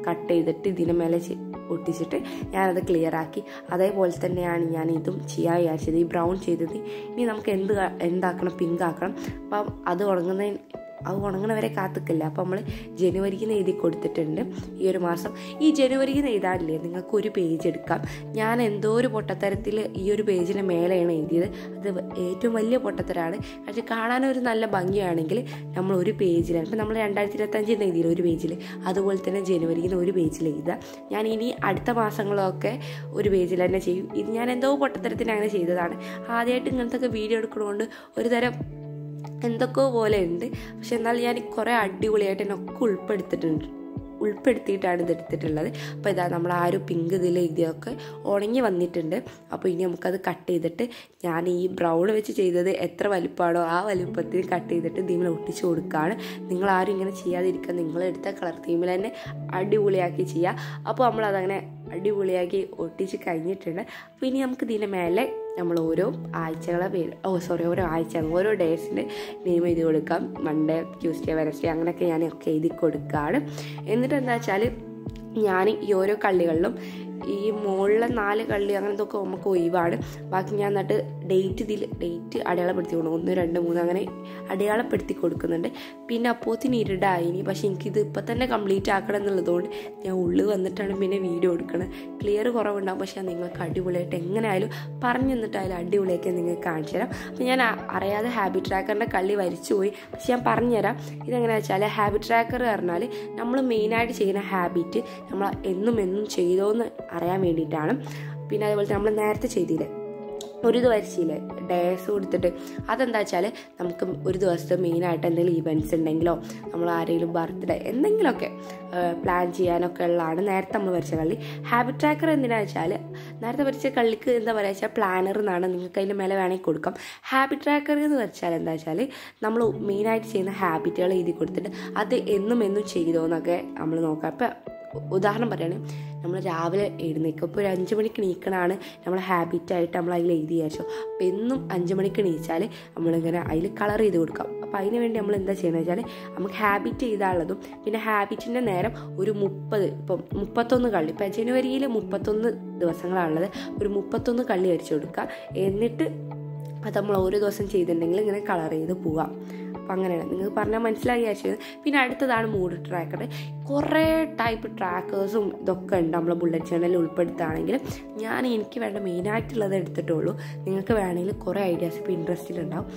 കട്ട് ചെയ്തിട്ട് ഇതിന് മേലെ ഒട്ടിച്ചിട്ട് ഞാനത് ക്ലിയർ ആക്കി. അതേപോലെ തന്നെയാണ് ഞാൻ ഇതും ചെയ്യാൻ വിചാരിച്ചത്. ഈ ബ്രൗൺ ചെയ്തത് ഇനി നമുക്ക് എന്താക്കണം, പിങ്ക് ആക്കണം. അപ്പം അത് ഉണങ്ങുന്നവരെ കാത്തിക്കില്ല. അപ്പോൾ നമ്മൾ ജനുവരിക്ക് എഴുതി കൊടുത്തിട്ടുണ്ട് ഈ ഒരു മാസം. ഈ ജനുവരിക്ക് എഴുതാനില്ലേ നിങ്ങൾക്ക് ഒരു പേജ് എടുക്കാം. ഞാൻ എന്തോ ഒരു പൊട്ടത്തരത്തിൽ ഈ ഒരു പേജിന് മേലെയാണ് എഴുതിയത്. അത് ഏറ്റവും വലിയ പൊട്ടത്തരാണ്. പക്ഷേ കാണാനൊരു നല്ല ഭംഗിയാണെങ്കിൽ നമ്മൾ ഒരു പേജിലാണ്, ഇപ്പം നമ്മൾ 2025 എഴുതിയില്ല ഒരു പേജിൽ, അതുപോലെ തന്നെ ജനുവരിക്ക് ഒരു പേജിൽ എഴുതുക. ഞാൻ ഇനി അടുത്ത മാസങ്ങളൊക്കെ ഒരു പേജിൽ തന്നെ ചെയ്യും. ഇത് ഞാൻ എന്തോ പൊട്ടത്തരത്തിന് അങ്ങനെ ചെയ്തതാണ്. ആദ്യമായിട്ട് ഇങ്ങനത്തെ വീഡിയോ എടുക്കുന്നതുകൊണ്ട് ഒരു തരം എന്തൊക്കെയോ പോലെ ഉണ്ട്. പക്ഷെ എന്നാൽ ഞാൻ കുറേ അടിപൊളിയായിട്ട് എന്നെ ഒക്കെ ഉൾപ്പെടുത്തിയിട്ടാണ് ഇത് എടുത്തിട്ടുള്ളത്. അപ്പോൾ ഇതാ നമ്മൾ ആ ഒരു പിങ്ക് ഇതിൽ ഇതൊക്കെ ഉണങ്ങി വന്നിട്ടുണ്ട്. അപ്പോൾ ഇനി നമുക്കത് കട്ട് ചെയ്തിട്ട് ഞാൻ ഈ ബ്രൗൺ വെച്ച് ചെയ്തത് എത്ര വലുപ്പമാണോ ആ വലുപ്പത്തിൽ കട്ട് ചെയ്തിട്ട് ഇതിൽ ഒട്ടിച്ച് കൊടുക്കുകയാണ്. നിങ്ങളാരും ഇങ്ങനെ ചെയ്യാതിരിക്കുക. നിങ്ങളെടുത്ത കളർ തീമിൽ തന്നെ അടിപൊളിയാക്കി ചെയ്യുക. അപ്പോൾ നമ്മളതങ്ങനെ അടിപൊളിയാക്കി ഒട്ടിച്ച് കഴിഞ്ഞിട്ടുണ്ട്. അപ്പോൾ ഇനി നമുക്ക് ഇതിൻ്റെ മേലെ നമ്മൾ ഓരോ ഓരോ ഡേയ്സിൻ്റെ നെയിം എഴുതി കൊടുക്കാം. മൺഡേ, ട്യൂസ്ഡേ, വെനസ്ഡേ അങ്ങനെയൊക്കെ ഞാനൊക്കെ എഴുതി കൊടുക്കുകയാണ്. എന്നിട്ട് എന്താ വെച്ചാൽ ഞാൻ ഈ ഓരോ കള്ളികളിലും ഈ മുകളിലെ 4 കള്ളി അങ്ങനത്തൊക്കെ നമുക്ക് ഒഴിവാണ്. ബാക്കി ഞാൻ എന്നിട്ട് ഡേറ്റ് അടയാളപ്പെടുത്തി കൊടുക്കും. 1, 2, 3 അങ്ങനെ അടയാളപ്പെടുത്തി കൊടുക്കുന്നുണ്ട്. പിന്നെ അപ്പോത്തിന് ഇരുടായിനി. പക്ഷെ എനിക്കിത് ഇപ്പം തന്നെ കംപ്ലീറ്റ് ആക്കണം എന്നുള്ളതുകൊണ്ട് ഞാൻ ഉള്ളിൽ വന്നിട്ടാണ് പിന്നെ വീഡിയോ എടുക്കുന്നത്. ക്ലിയർ കുറവുണ്ടാകും. പക്ഷെ നിങ്ങൾക്ക് അടിപൊളിയായിട്ട് എങ്ങനെയായാലും പറഞ്ഞു തന്നിട്ടായാലും അടിപൊളിയൊക്കെ നിങ്ങൾക്ക് കാണിച്ചു തരാം. അപ്പം ഞാൻ അറിയാതെ ഹാബിറ്റ് ട്രാക്കറിൻ്റെ കള്ളി വരച്ചു പോയി. പക്ഷെ ഞാൻ പറഞ്ഞുതരാം ഇതെങ്ങനെയാണെന്ന് വെച്ചാൽ ഹാബിറ്റ് ട്രാക്കർ പറഞ്ഞാൽ നമ്മൾ മെയിനായിട്ട് ചെയ്യുന്ന ഹാബിറ്റ് നമ്മൾ എന്നും ചെയ്തോന്ന് അറിയാൻ വേണ്ടിയിട്ടാണ്. പിന്നെ അതുപോലെ നമ്മൾ നേരത്തെ ചെയ്തില്ലേ ഒരു ഇത് വരച്ചില്ലേ ഡേയ്സ് കൊടുത്തിട്ട്, അതെന്താ വെച്ചാൽ നമുക്ക് ഒരു ദിവസത്തെ മെയിനായിട്ട് എന്തെങ്കിലും ഈവൻറ്റ്സ് ഉണ്ടെങ്കിലോ നമ്മൾ ആരെങ്കിലും ബർത്ത്ഡേ എന്തെങ്കിലുമൊക്കെ പ്ലാൻ ചെയ്യാനൊക്കെ ഉള്ളതാണ് നേരത്തെ നമ്മൾ വരച്ച കള്ളി. ഹാബിറ്റ് ട്രാക്കർ എന്തിനാണെന്ന് വെച്ചാൽ നേരത്തെ വരച്ച കള്ളിക്ക് എന്താ പറയുക വെച്ചാൽ പ്ലാനർ എന്നാണ്, നിങ്ങൾക്ക് അതിൻ്റെ മേലെ വേണമെങ്കിൽ കൊടുക്കാം. ഹാബിറ്റ് ട്രാക്കർ എന്ന് വെച്ചാൽ എന്താ വെച്ചാൽ നമ്മൾ മെയിനായിട്ട് ചെയ്യുന്ന ഹാബിറ്റുകൾ എഴുതി കൊടുത്തിട്ട് അത് എന്നും ചെയ്തോ എന്നൊക്കെ നമ്മൾ നോക്കാം. അപ്പം ഉദാഹരണം പറയുകയാണെങ്കിൽ നമ്മൾ രാവിലെ എഴുന്നേൽക്കും. ഇപ്പോൾ ഒരു 5 മണിക്ക് എണീക്കണതാണ് നമ്മൾ ഹാബിറ്റായിട്ട് നമ്മൾ അതിൽ എഴുതി വിചാരിച്ചോ. അപ്പോൾ എന്നും 5 മണിക്ക് എണീച്ചാൽ നമ്മളിങ്ങനെ അതിൽ കളർ ചെയ്ത് കൊടുക്കാം. അപ്പോൾ അതിന് വേണ്ടി നമ്മൾ എന്താ ചെയ്യണമെന്ന് വെച്ചാൽ നമുക്ക് ഹാബിറ്റ് ചെയ്താലുള്ളതും പിന്നെ ഹാബിറ്റിൻ്റെ നേരം ഒരു 31 കള്ളി. ഇപ്പോൾ ജനുവരിയിൽ 31 ദിവസങ്ങളാണുള്ളത്. ഒരു 31 കള്ളി വരച്ച് കൊടുക്കുക. എന്നിട്ട് അത് നമ്മൾ ഓരോ ദിവസം ചെയ്തിട്ടുണ്ടെങ്കിൽ ഇങ്ങനെ കളർ ചെയ്ത് പോവാം. അപ്പം അങ്ങനെയാണ് നിങ്ങൾക്ക് പറഞ്ഞാൽ മനസ്സിലാക്കി വിചാരിച്ചത്. പിന്നെ അടുത്തതാണ് മൂഡ് ട്രാക്കർ. കുറേ ടൈപ്പ് ട്രാക്കേഴ്സും ഇതൊക്കെ ഉണ്ട് നമ്മൾ ബുള്ളറ്റ് ജേർണലിൽ ഉൾപ്പെടുത്തുകയാണെങ്കിൽ. എനിക്ക് വേണ്ട മെയിനായിട്ടുള്ളത് എടുത്തിട്ടുള്ളൂ. നിങ്ങൾക്ക് വേണമെങ്കിൽ കുറേ ഐഡിയാസ് ഇപ്പോൾ ഇൻട്രസ്റ്റിലുണ്ടാവും.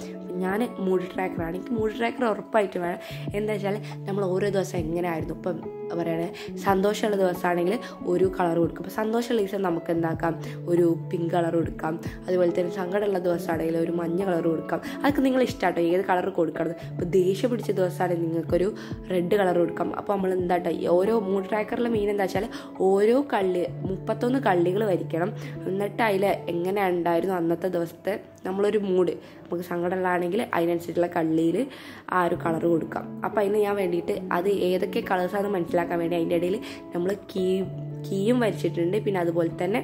ഞാൻ മൂഡ് ട്രാക്കറാണ്. എനിക്ക് മൂഡ് ട്രാക്കർ ഉറപ്പായിട്ട് വേണം. എന്താ വെച്ചാൽ നമ്മൾ ഓരോ ദിവസം എങ്ങനെയായിരുന്നു, ഇപ്പം പറയുകയാണെങ്കിൽ സന്തോഷമുള്ള ദിവസമാണെങ്കിൽ ഒരു കളർ കൊടുക്കും. അപ്പോൾ സന്തോഷമുള്ള ദിവസം നമുക്ക് എന്താക്കാം, ഒരു പിങ്ക് കളർ കൊടുക്കാം. അതുപോലെ തന്നെ സങ്കടമുള്ള ദിവസമാണെങ്കിൽ ഒരു മഞ്ഞ കളർ കൊടുക്കാം. അതൊക്കെ നിങ്ങൾ ഇഷ്ടമാട്ടോ ഏത് കളർ കൊടുക്കണം. ഇപ്പോൾ ദേഷ്യം പിടിച്ച ദിവസമാണെങ്കിൽ നിങ്ങൾക്കൊരു റെഡ് കളർ കൊടുക്കാം. അപ്പോൾ നമ്മൾ എന്താട്ടോ ഓരോ മൂഡ് ട്രാക്കറിലെ മെയിൻ എന്താ വെച്ചാൽ ഓരോ 31 കള്ളികൾ വരിക്കണം. എന്നിട്ട് അതിൽ എങ്ങനെ ഉണ്ടായിരുന്നു അന്നത്തെ ദിവസത്തെ നമ്മളൊരു മൂഡ്, നമുക്ക് സങ്കടമുള്ളതാണെങ്കിൽ അതിനനുസരിച്ചുള്ള കള്ളിയിൽ ആ ഒരു കളർ കൊടുക്കാം. അപ്പോൾ അതിന് ഞാൻ വേണ്ടിയിട്ട് അത് ഏതൊക്കെ കളേഴ്സാണെന്ന് മനസ്സിലാക്കാൻ വേണ്ടി അതിൻ്റെ ഇടയിൽ നമ്മൾ കീയും വരച്ചിട്ടുണ്ട്. പിന്നെ അതുപോലെ തന്നെ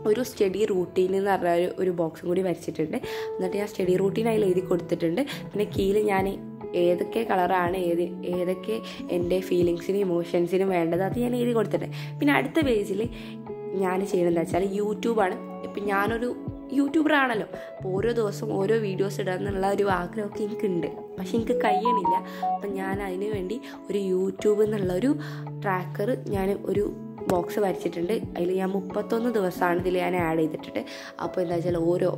ഒരു സ്റ്റഡി റൂട്ടീൻ എന്ന് പറഞ്ഞ ഒരു ബോക്സും കൂടി വരച്ചിട്ടുണ്ട്. എന്നിട്ട് ഞാൻ സ്റ്റഡി റൂട്ടീൻ അതിൽ എഴുതി കൊടുത്തിട്ടുണ്ട്. പിന്നെ കീയിൽ ഞാൻ ഏതൊക്കെ കളറാണ് ഏതൊക്കെ എൻ്റെ ഫീലിങ്സിനും ഇമോഷൻസിനും വേണ്ടത് അത് ഞാൻ എഴുതി കൊടുത്തിട്ടുണ്ട്. പിന്നെ അടുത്ത പേജിൽ ഞാൻ ചെയ്യണമെന്ന് വെച്ചാൽ യൂട്യൂബാണ്. ഇപ്പം ഞാനൊരു യൂട്യൂബറാണല്ലോ, അപ്പോൾ ഓരോ ദിവസം ഓരോ വീഡിയോസ് ഇടുക എന്നുള്ള ഒരു ആഗ്രഹമൊക്കെ എനിക്കുണ്ട്. പക്ഷെ എനിക്ക് കഴിയണില്ല. അപ്പം ഞാൻ അതിന് വേണ്ടി ഒരു യൂട്യൂബ് എന്നുള്ളൊരു ട്രാക്കർ ഞാൻ ഒരു ബോക്സ് വരച്ചിട്ടുണ്ട്. അതിൽ ഞാൻ 31 ദിവസമാണ് ഇതിൽ ഞാൻ ആഡ് ചെയ്തിട്ടുണ്ട്. അപ്പോൾ എന്താ വെച്ചാൽ ഓരോ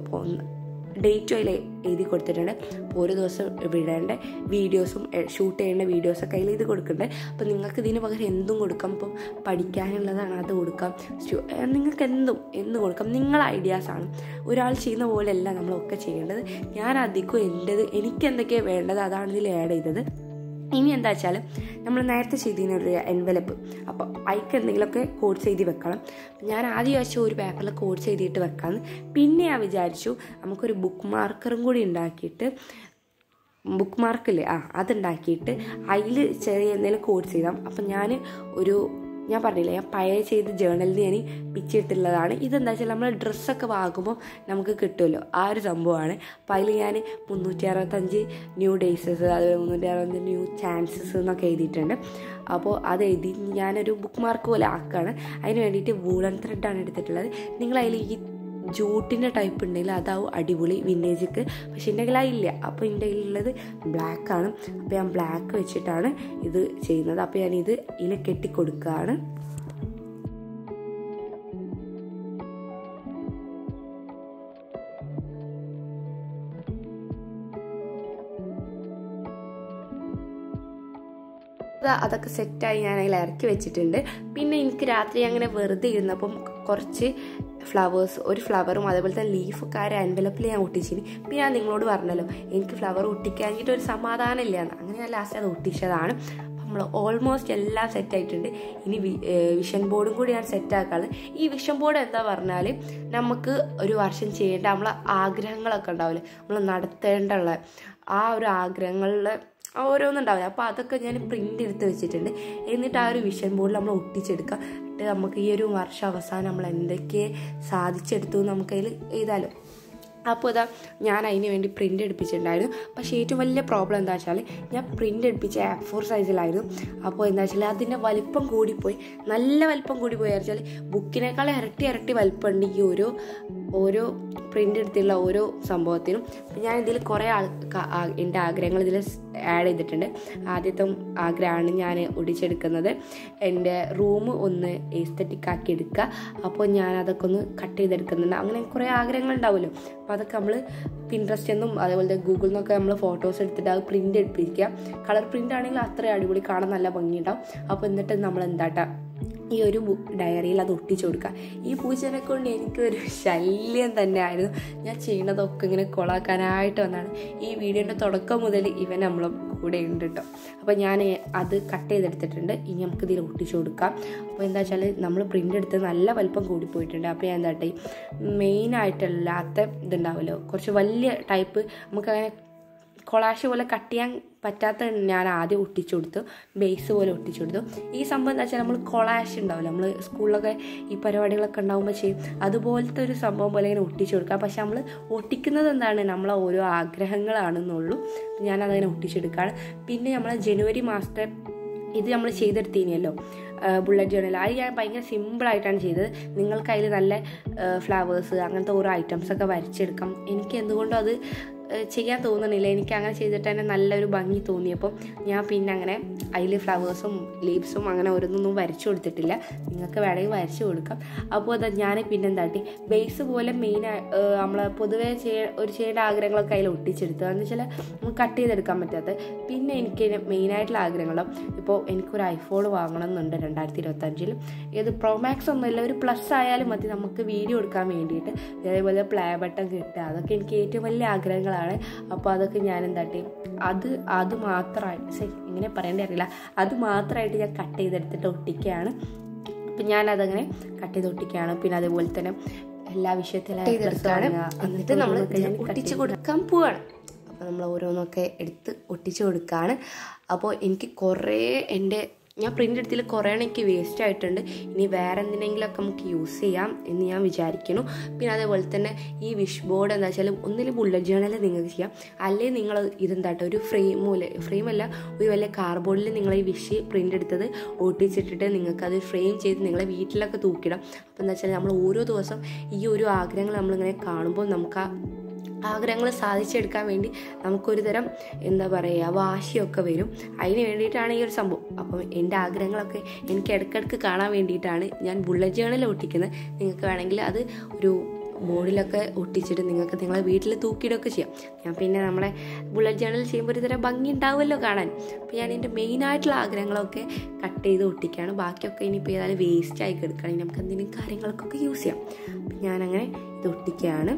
ഡേറ്റും അതിൽ എഴുതി കൊടുത്തിട്ടുണ്ട്. ഓരോ ദിവസം വിടേണ്ട വീഡിയോസും ഷൂട്ട് ചെയ്യേണ്ട വീഡിയോസൊക്കെ അതിൽ ഇത് കൊടുക്കുന്നുണ്ട്. അപ്പോൾ നിങ്ങൾക്ക് ഇതിന് പകരം എന്തും കൊടുക്കാം. ഇപ്പം പഠിക്കാനുള്ളതാണ് അത് കൊടുക്കാം. നിങ്ങൾക്ക് എന്തും കൊടുക്കാം. നിങ്ങളെ ഐഡിയാസാണ്. ഒരാൾ ചെയ്യുന്ന പോലെയല്ല നമ്മളൊക്കെ ചെയ്യേണ്ടത്. ഞാൻ അധികം എനിക്ക് എന്തൊക്കെയാണ് വേണ്ടത് അതാണ് ഇതിൽ ആഡ് ചെയ്തത്. ഇനി എന്താ വെച്ചാൽ നമ്മൾ നേരത്തെ ചെയ്തിരുന്നൊരു എൻവലപ്പ്, അപ്പോൾ അതിക്ക് എന്തെങ്കിലുമൊക്കെ കോഡ്സ് എഴുതി വെക്കണം. ഞാൻ ആദ്യം വെച്ച ഒരു പേപ്പറിൽ കോഡ്സ് എഴുതിയിട്ട് വെക്കാമെന്ന്. പിന്നെ ഞാൻ വിചാരിച്ചു നമുക്കൊരു ബുക്ക് മാർക്കറും കൂടി ഉണ്ടാക്കിയിട്ട് ബുക്ക് മാർക്കില്ലേ അതുണ്ടാക്കിയിട്ട് അതിൽ ചെറിയ എന്തെങ്കിലും കോഡ്സ് എഴുതാം. അപ്പം ഞാൻ ഒരു ഞാൻ പറഞ്ഞില്ലേ, ഞാൻ പഴയ ചെയ്ത ജേണലിൽ ഞാൻ പിച്ചിട്ടുള്ളതാണ്. ഇതെന്താ വെച്ചാൽ നമ്മൾ ഡ്രസ്സൊക്കെ വാങ്ങുമ്പോൾ നമുക്ക് കിട്ടുമല്ലോ, ആ ഒരു സംഭവമാണ്. അപ്പോൾ അതിൽ ഞാൻ 365 ന്യൂ ഡേയ്സസ്, അതുപോലെ 365 ന്യൂ ചാൻസസ് എന്നൊക്കെ എഴുതിയിട്ടുണ്ട്. അപ്പോൾ അത് എഴുതി ഞാനൊരു ബുക്ക് മാർക്ക് പോലെ ആക്കുകയാണ്. അതിന് വേണ്ടിയിട്ട് വൂളൻ ത്രെഡാണ് എടുത്തിട്ടുള്ളത്. നിങ്ങളതിൽ ഈ ജൂട്ടിൻ്റെ ടൈപ്പ് ഉണ്ടെങ്കിൽ അതാവും അടിപൊളി വിന്നേജക്ക്. പക്ഷെ എൻ്റെ കയ്യിലില്ല. അപ്പോൾ എൻ്റെ കയ്യിലുള്ളത് ബ്ലാക്കാണ്. അപ്പോൾ ഞാൻ ബ്ലാക്ക് വെച്ചിട്ടാണ് ഇത് ചെയ്യുന്നത്. അപ്പോൾ ഞാനിത് ഇതിൽ കെട്ടിക്കൊടുക്കുകയാണ്. അതൊക്കെ സെറ്റായി ഞാൻ അതിൽ ഇറക്കി വെച്ചിട്ടുണ്ട്. പിന്നെ എനിക്ക് രാത്രി അങ്ങനെ വെറുതെ ഇരുന്നപ്പം കുറച്ച് ഫ്ലവേഴ്സ്, ഒരു ഫ്ലവറും അതേപോലെ തന്നെ ലീഫൊക്കെ ആ ഒരു എൻവലപ്പിൽ ഞാൻ ഒട്ടിച്ചിന്. പിന്നെ ഞാൻ നിങ്ങളോട് പറഞ്ഞല്ലോ എനിക്ക് ഫ്ലവർ ഒട്ടിക്കാനായിട്ട് ഒരു സമാധാനം ഇല്ലയെന്ന്. അങ്ങനെ ഞാൻ ലാസ്റ്റ് അത് ഒട്ടിച്ചതാണ്. നമ്മൾ ഓൾമോസ്റ്റ് എല്ലാം സെറ്റായിട്ടുണ്ട്. ഇനി വിഷൻ ബോർഡും കൂടി ഞാൻ സെറ്റാക്കാറ്. ഈ വിഷൻ ബോർഡ് എന്താ പറഞ്ഞാൽ നമുക്ക് ഒരു വർഷം ചെയ്യേണ്ട നമ്മളെ ആഗ്രഹങ്ങളൊക്കെ ഉണ്ടാവില്ലേ, നമ്മൾ നടത്തേണ്ടുള്ള ആ ഒരു ആഗ്രഹങ്ങളിൽ ഓരോന്നുണ്ടാവില്ല. അപ്പോൾ അതൊക്കെ ഞാൻ പ്രിൻ്റ് എടുത്ത് വെച്ചിട്ടുണ്ട്. എന്നിട്ട് ആ ഒരു വിഷൻ ബോർഡിൽ നമ്മൾ ഒട്ടിച്ചെടുക്കുക. എന്നിട്ട് നമുക്ക് ഈ ഒരു വർഷം അവസാനം നമ്മൾ എന്തൊക്കെ സാധിച്ചെടുത്തു നമുക്കതിൽ എഴുതാലോ. അപ്പോൾ ഇതാ ഞാൻ അതിന് വേണ്ടി പ്രിൻ്റ് എടുപ്പിച്ചിട്ടുണ്ടായിരുന്നു. പക്ഷേ ഏറ്റവും വലിയ പ്രോബ്ലം എന്താ വെച്ചാൽ ഞാൻ പ്രിൻ്റ് എടുപ്പിച്ച A4 സൈസിലായിരുന്നു. അപ്പോൾ എന്താ വെച്ചാൽ അതിൻ്റെ വലിപ്പം കൂടിപ്പോയി, നല്ല വലിപ്പം കൂടിപ്പോയി. വെച്ചാൽ ബുക്കിനേക്കാൾ ഇരട്ടി വലിപ്പം ഉണ്ട് ഈ ഓരോ പ്രിൻ്റ് എടുത്തുള്ള ഓരോ സംഭവത്തിനും. ഞാൻ ഇതിൽ കുറേ എൻ്റെ ആഗ്രഹങ്ങൾ ഇതിൽ ആഡ് ചെയ്തിട്ടുണ്ട്. ആദ്യത്തെ ആഗ്രഹമാണ് ഞാൻ ഒടിച്ചെടുക്കുന്നത്, എൻ്റെ റൂം ഒന്ന് എസ്തെറ്റിക് ആക്കി എടുക്കുക. അപ്പോൾ ഞാൻ അതൊക്കെ ഒന്ന് കട്ട് ചെയ്തെടുക്കുന്നുണ്ട്. അങ്ങനെ കുറേ ആഗ്രഹങ്ങൾ ഉണ്ടാവുമല്ലോ. അപ്പോൾ അതൊക്കെ നമ്മൾ പിൻട്രസ്റ്റിൽ നിന്നും അതേപോലെ ഗൂഗിളിൽ നിന്നൊക്കെ നമ്മൾ ഫോട്ടോസ് എടുത്തിട്ട് അത് പ്രിൻ്റ് എടുപ്പിക്കുക. കളർ പ്രിൻ്റ് ആണെങ്കിൽ അത്രയും അടിപൊളി, കാണാൻ നല്ല ഭംഗിയുണ്ടാവും. അപ്പോൾ എന്നിട്ട് നമ്മൾ എന്താട്ടാ ഈ ഒരു ഡയറിയിൽ അത് ഒട്ടിച്ചു കൊടുക്കുക. ഈ പൂച്ചനെ കൊണ്ട് എനിക്കൊരു ശല്യം തന്നെയായിരുന്നു. ഞാൻ ചെയ്യുന്നതൊക്കെ ഇങ്ങനെ കൊളാക്കാനായിട്ട് വന്നാണ്. ഈ വീഡിയോൻ്റെ തുടക്കം മുതൽ ഇവൻ നമ്മളെ കൂടെ ഉണ്ട് കേട്ടോ. അപ്പോൾ ഞാൻ അത് കട്ട് ചെയ്തെടുത്തിട്ടുണ്ട്. ഇനി നമുക്ക് ഇതിൽ ഒട്ടിച്ചു കൊടുക്കാം. അപ്പോൾ എന്താ വെച്ചാൽ നമ്മൾ പ്രിൻ്റ് എടുത്ത് നല്ല വലിപ്പം കൂടിപ്പോയിട്ടുണ്ട്. അപ്പോൾ ഞാൻ എന്താട്ടെ മെയിനായിട്ടല്ലാത്ത ഇതുണ്ടാവുമല്ലോ, കുറച്ച് വലിയ ടൈപ്പ് നമുക്കങ്ങനെ കൊളാഷ് പോലെ കട്ട് ചെയ്യാൻ പറ്റാത്ത ഞാൻ ആദ്യം ഒട്ടിച്ചു കൊടുത്തു, ബേസ് പോലെ ഒട്ടിച്ചു കൊടുത്തു. ഈ സംഭവം എന്താ വെച്ചാൽ നമ്മൾ കൊളാഷ് ഉണ്ടാവില്ല, നമ്മൾ സ്കൂളിലൊക്കെ ഈ പരിപാടികളൊക്കെ ഉണ്ടാകുമ്പോൾ ചെയ്യും, അതുപോലത്തെ ഒരു സംഭവം പോലെ ഇങ്ങനെ ഒട്ടിച്ചു കൊടുക്കുക. പക്ഷെ നമ്മൾ ഒട്ടിക്കുന്നത് എന്താണ്, നമ്മളെ ഓരോ ആഗ്രഹങ്ങളാണെന്നുള്ളൂ. ഞാനതങ്ങനെ ഒട്ടിച്ചെടുക്കുകയാണ്. പിന്നെ നമ്മൾ ജനുവരി മാസത്തെ ഇത് നമ്മൾ ചെയ്തെടുത്തിനിയല്ലോ ബുള്ളറ്റ് ജേർണൽ, അത് ഞാൻ ഭയങ്കര സിമ്പിളായിട്ടാണ് ചെയ്തത്. നിങ്ങൾക്ക് അതിൽ നല്ല ഫ്ലവേഴ്സ് അങ്ങനത്തെ ഓരോ ഐറ്റംസൊക്കെ വരച്ചെടുക്കാം. എനിക്ക് എന്തുകൊണ്ടും അത് ചെയ്യാൻ തോന്നണില്ല. എനിക്ക് അങ്ങനെ ചെയ്തിട്ട് തന്നെ നല്ലൊരു ഭംഗി തോന്നിയപ്പോൾ ഞാൻ പിന്നെ അങ്ങനെ അതിൽ ഫ്ലവേഴ്സും ലീവ്സും അങ്ങനെ ഓരോന്നൊന്നും വരച്ചു കൊടുത്തിട്ടില്ല. നിങ്ങൾക്ക് വേണമെങ്കിൽ വരച്ചു കൊടുക്കാം. അപ്പോൾ അത് ഞാൻ പിന്നെ എന്താട്ടി ബേസ് പോലെ നമ്മൾ പൊതുവേ ചെയ്യേണ്ട ആഗ്രഹങ്ങളൊക്കെ അതിൽ ഒട്ടിച്ചെടുത്തു. എന്ന് വെച്ചാൽ നമുക്ക് കട്ട് ചെയ്തെടുക്കാൻ പറ്റാത്തത്. പിന്നെ എനിക്ക് മെയിനായിട്ടുള്ള ആഗ്രഹങ്ങളും ഇപ്പോൾ എനിക്കൊരു ഐഫോൺ വാങ്ങണം എന്നുണ്ട് 2025. ഇത് പ്രോ മാക്സ് ഒന്നുമില്ല, ഒരു പ്ലസ് ആയാലും മതി നമുക്ക് വീഡിയോ എടുക്കാൻ വേണ്ടിയിട്ട്. അതേപോലെ പ്ലേ ബട്ടൺ കിട്ടുക, അതൊക്കെ എനിക്ക് ഏറ്റവും വലിയ ആഗ്രഹങ്ങളാണ്. അപ്പോൾ അതൊക്കെ ഞാൻ എന്താട്ടി അത് മാത്രമായിട്ട് ഇങ്ങനെ പറയേണ്ടി അറിയില്ല, അത് മാത്രമായിട്ട് ഞാൻ കട്ട് ചെയ്തെടുത്തിട്ട് ഒട്ടിക്കുകയാണ്. അപ്പം ഞാനതങ്ങനെ കട്ട് ചെയ്ത് ഒട്ടിക്കുകയാണ്. പിന്നെ അതേപോലെ തന്നെ എല്ലാ വിഷയത്തിലും എന്നിട്ട് നമ്മൾ ഒട്ടിച്ച് കൊടുക്കാൻ പോവാണ്. അപ്പോൾ നമ്മൾ ഓരോന്നൊക്കെ എടുത്ത് ഒട്ടിച്ച് കൊടുക്കുകയാണ്. അപ്പോൾ എനിക്ക് കുറേ ഞാൻ പ്രിൻ്റ് എടുത്തിൽ കുറേ എനിക്ക് വേസ്റ്റ് ആയിട്ടുണ്ട്. ഇനി വേറെ എന്തിനെങ്കിലുമൊക്കെ നമുക്ക് യൂസ് ചെയ്യാം എന്ന് ഞാൻ വിചാരിക്കുന്നു. പിന്നെ അതേപോലെ തന്നെ ഈ വിഷ് ബോർഡ് എന്താ വെച്ചാൽ ഒന്നിൽ ബുള്ളറ്റ് ജേർണൽ നിങ്ങൾക്ക് ചെയ്യാം, അല്ലെങ്കിൽ നിങ്ങൾ ഇതെന്താട്ടോ ഒരു ഫ്രെയിമല്ല ഒരു വലിയ കാർഡ്ബോർഡിൽ നിങ്ങൾ ഈ വിഷ് പ്രിൻ്റ് എടുത്തത് ഒട്ടിച്ചിട്ടിട്ട് നിങ്ങൾക്കത് ഫ്രെയിം ചെയ്ത് നിങ്ങളെ വീട്ടിലൊക്കെ തൂക്കിയിടാം. അപ്പോൾ എന്താ വെച്ചാൽ നമ്മൾ ഓരോ ദിവസം ഈ ഒരു ആഗ്രഹങ്ങൾ നമ്മളിങ്ങനെ കാണുമ്പോൾ നമുക്ക് ആ ആഗ്രഹങ്ങൾ സാധിച്ചെടുക്കാൻ വേണ്ടി നമുക്കൊരു തരം എന്താ പറയുക വാശിയൊക്കെ വരും. അതിന് വേണ്ടിയിട്ടാണ് ഈ ഒരു സംഭവം. അപ്പം എൻ്റെ ആഗ്രഹങ്ങളൊക്കെ എനിക്ക് ഇടയ്ക്കിടയ്ക്ക് കാണാൻ വേണ്ടിയിട്ടാണ് ഞാൻ ബുള്ളറ്റ് ജേർണൽ ഒട്ടിക്കുന്നത്. നിങ്ങൾക്ക് വേണമെങ്കിൽ അത് ഒരു ബോർഡിലൊക്കെ ഒട്ടിച്ചിട്ട് നിങ്ങൾക്ക് നിങ്ങളെ വീട്ടിൽ തൂക്കിയിടൊക്കെ ചെയ്യാം. ഞാൻ പിന്നെ നമ്മളെ ബുള്ളറ്റ് ജേർണൽ ചെയ്യുമ്പോൾ ഒരു തരം ഭംഗി ഉണ്ടാവുമല്ലോ കാണാൻ. അപ്പോൾ ഞാൻ എൻ്റെ മെയിനായിട്ടുള്ള ആഗ്രഹങ്ങളൊക്കെ കട്ട് ചെയ്ത് ഒട്ടിക്കുകയാണ്. ബാക്കിയൊക്കെ ഇനിയിപ്പോൾ ഏതായാലും വേസ്റ്റായി കിടക്കുകയാണെങ്കിൽ നമുക്ക് എന്തെങ്കിലും കാര്യങ്ങൾക്കൊക്കെ യൂസ് ചെയ്യാം. അപ്പം ഞാനങ്ങനെ ഇത് ഒട്ടിക്കുകയാണ്.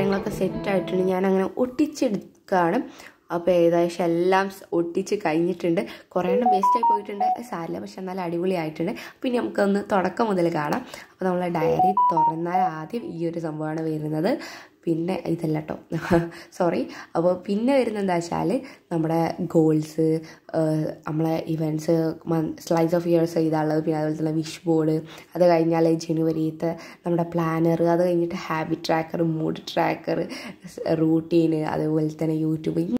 കാര്യങ്ങളൊക്കെ സെറ്റായിട്ടുണ്ട്. ഞാനങ്ങനെ ഒട്ടിച്ചെടുക്കുകയാണ്. അപ്പോൾ ഏകദേശം എല്ലാം ഒട്ടിച്ച് കഴിഞ്ഞിട്ടുണ്ട്. കുറേ എണ്ണം വേസ്റ്റായി പോയിട്ടുണ്ട്, സാരില്ല, പക്ഷെ എന്നാലും അടിപൊളിയായിട്ടുണ്ട്. പിന്നെ നമുക്കൊന്ന് തുടക്കം മുതൽ കാണാം. അപ്പോൾ നമ്മൾ ഡയറി തുറന്നാൽ ആദ്യം ഈ ഒരു സംഭവമാണ് വരുന്നത്. പിന്നെ ഇതല്ല കേട്ടോ, സോറി. അപ്പോൾ പിന്നെ വരുന്നത് എന്താ വെച്ചാൽ നമ്മുടെ ഗോൾസ്, നമ്മളെ ഇവൻറ്റ്സ്, സ്ലൈസ് ഓഫ് ഇയേഴ്സ് എഴുതാനുള്ളത്, പിന്നെ അതുപോലെ തന്നെ വിഷ് ബോർഡ്, അത് കഴിഞ്ഞാൽ ജനുവരിത്തെ നമ്മുടെ പ്ലാനർ, അത് കഴിഞ്ഞിട്ട് habit tracker, mood tracker, routine, അതുപോലെ തന്നെ യൂട്യൂബ്,